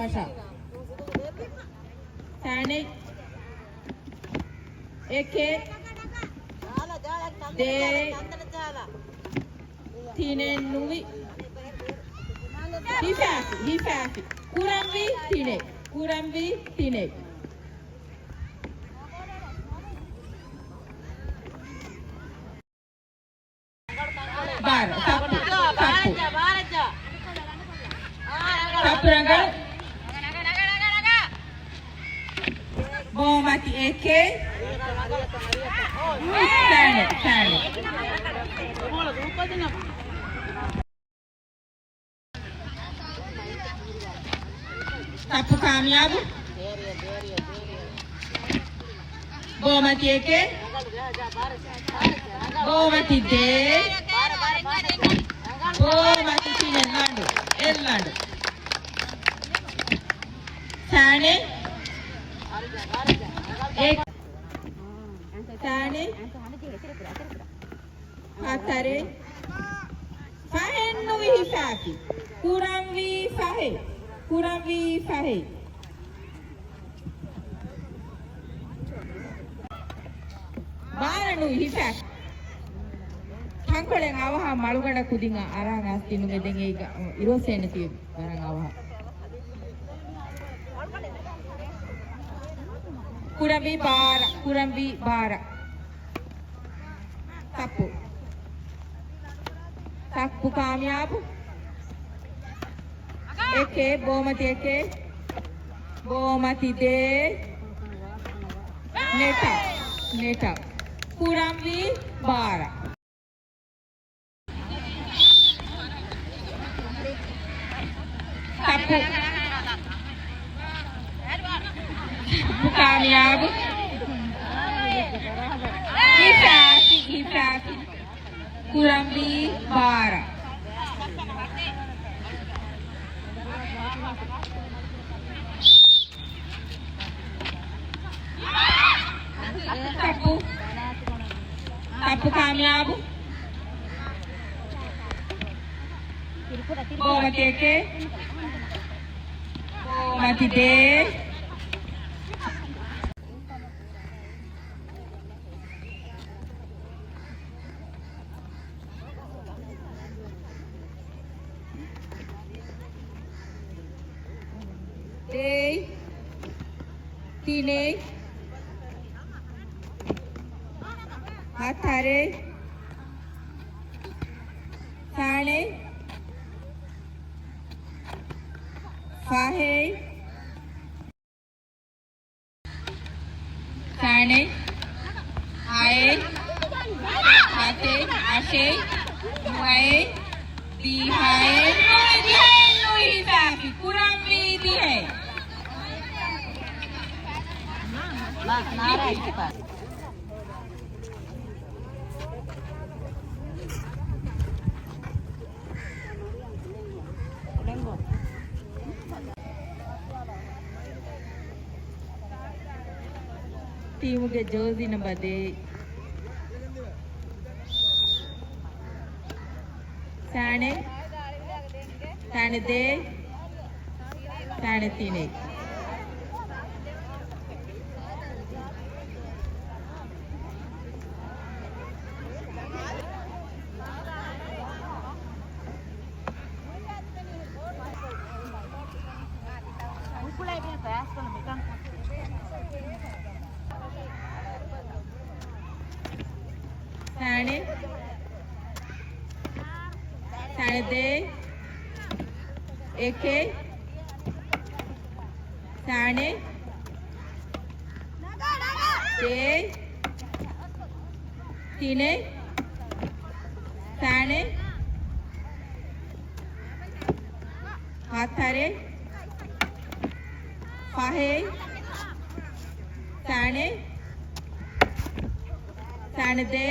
Pasha. Sane. Eke. De. Tine Nui. He faffy. Kurambi, Tine. Kurambi, Tine. Bar, Sapu. Sapuranga. Bomati Eke. Sane. Sapu Kamyab. Bomati Eke. Bomati De. Bomati Tine Landu. Sane. Sane. Atare. Fahen Nui Fafi. Kuramvi Fahe. Bara Nui Fafi. Tangkoleng awaha malugada kudinga arang astinu ngedenge irosene ti barang awaha. Kurambi bara. Sapu Kamyab. Eke, Bomati Eke. Bomati De. Neta. Kurambi bara. Sapu Kamyab. Hifafi. Kurambi bara. Sapu Kamyab. Bomati Eke. Bomati De. Tine. Atare. Sane. Fahe. Sane. Ae. Ate. Ashe. Muae. Dihae. Nui Fafi. Kurambi Dihae. Team ke jersey number de. Sane De. Sane Tine. Sane De. Eke. Sane. De. Tine. Sane. Atare. Fahe. Sane. De.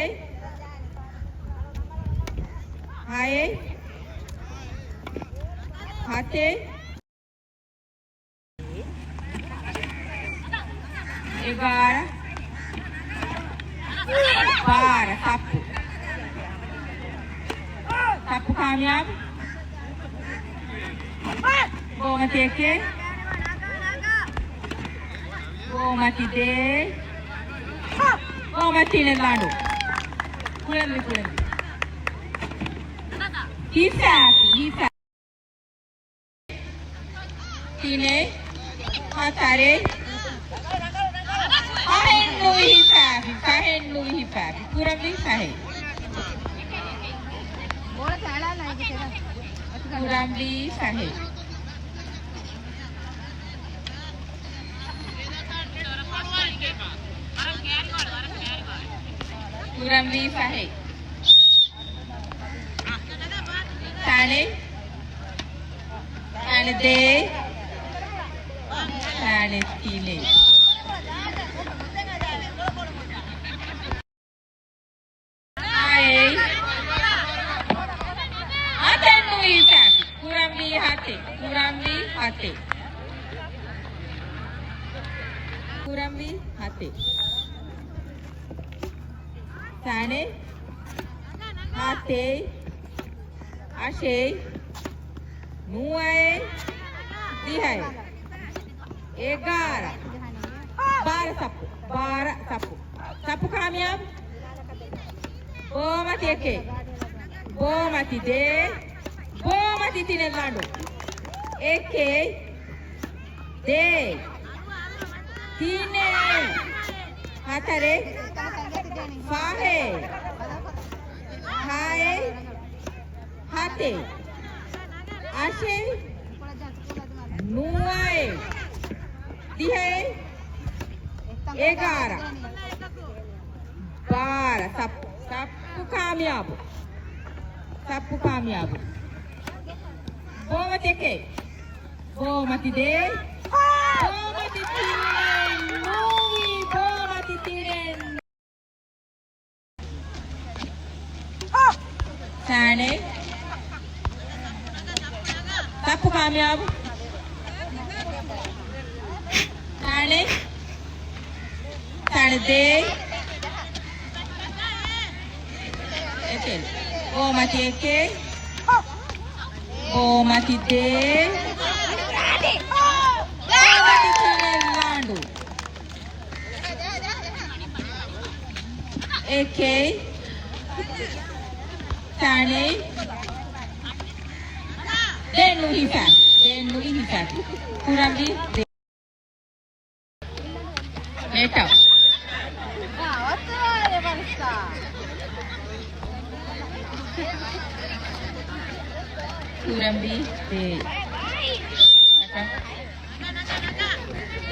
Hae. Hate. Egara. Bara. Sapu Kamyab. Bomati Eke. Bomati de. Bomati nell'anno. Kurambi. Hifak. Tine. Hatare. Kahen lui hifak. Kurambi sahe. Kurambi sahe. Kurambi sahe. Tane de. Tane tine. Hai. Hate nui hifak. Kurambi hate. Kurambi hate. Tane. Hate. Ashe. Nuae. Dihai. 11. 12 sapu. Sapu कामयाब. Bomati eke. Bomati de. Bomati tine lando. Eke. De. Tine. Hatare. Fahe. Hae. Hate. Ashe. Nuae. Dihai. 11. 12 sapu कामयाब. Bomati eke. Bomati de. Bomati tine. Nui. Bomati tine. Tane. Sapu कामयाब. Tane de. Eke. Bomati eke. Bomati de. Bomati tine lando. Eke. Tane. Denu hifak. Kurambi de. Meta. Kurambi de.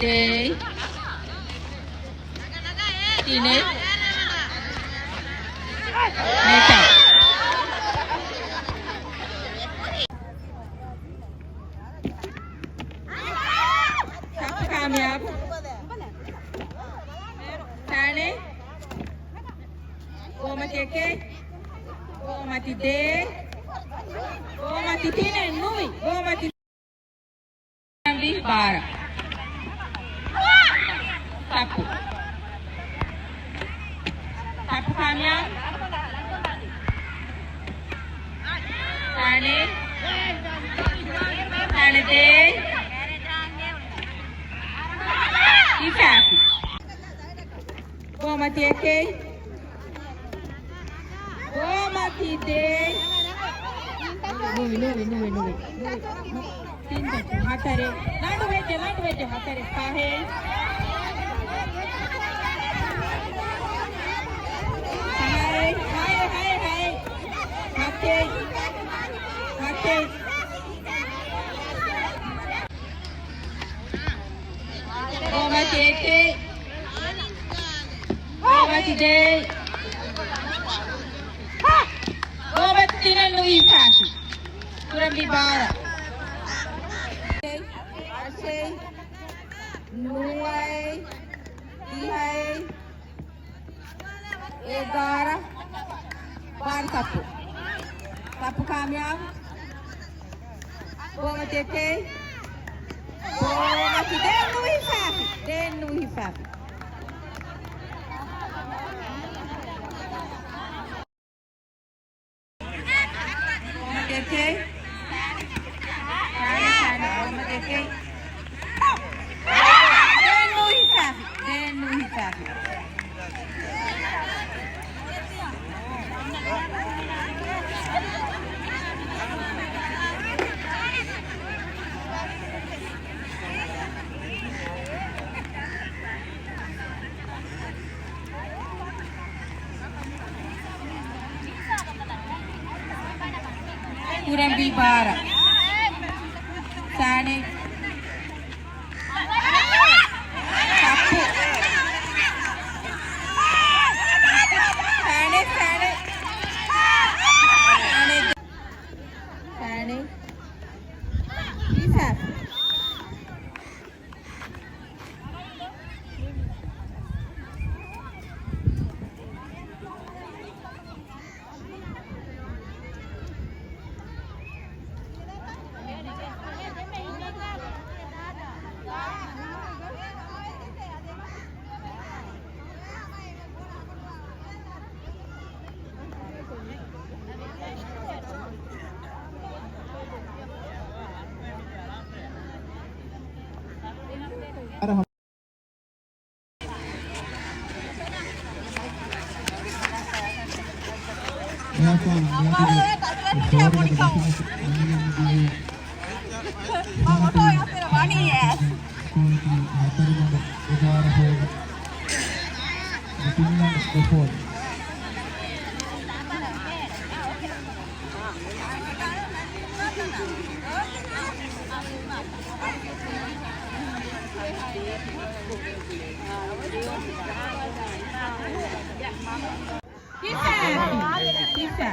De. Tine. Meta. Sapu कामयाब. Tane. Bomati eke. Bomati de. Bomati tine nui. Bomati Kurambi 12. Sapu कामयाब. Tane de. Hifak. Bomati eke. Bomati de. Nui. Hatare. Landu vete. Hatare. Kahe. Hai. Hate. Bomati eke. Bomati de. Bomati tine nui hifak. Kurambi 12. Ashe. Nuae. Dihai. 11. 12 sapu कामयाब. Bomati eke. Bomati denu hifak. Bomati eke. Bomati eke. Denu hifak. kurang bibara. Sane. Sapu. Sane. Bisa. Bisa.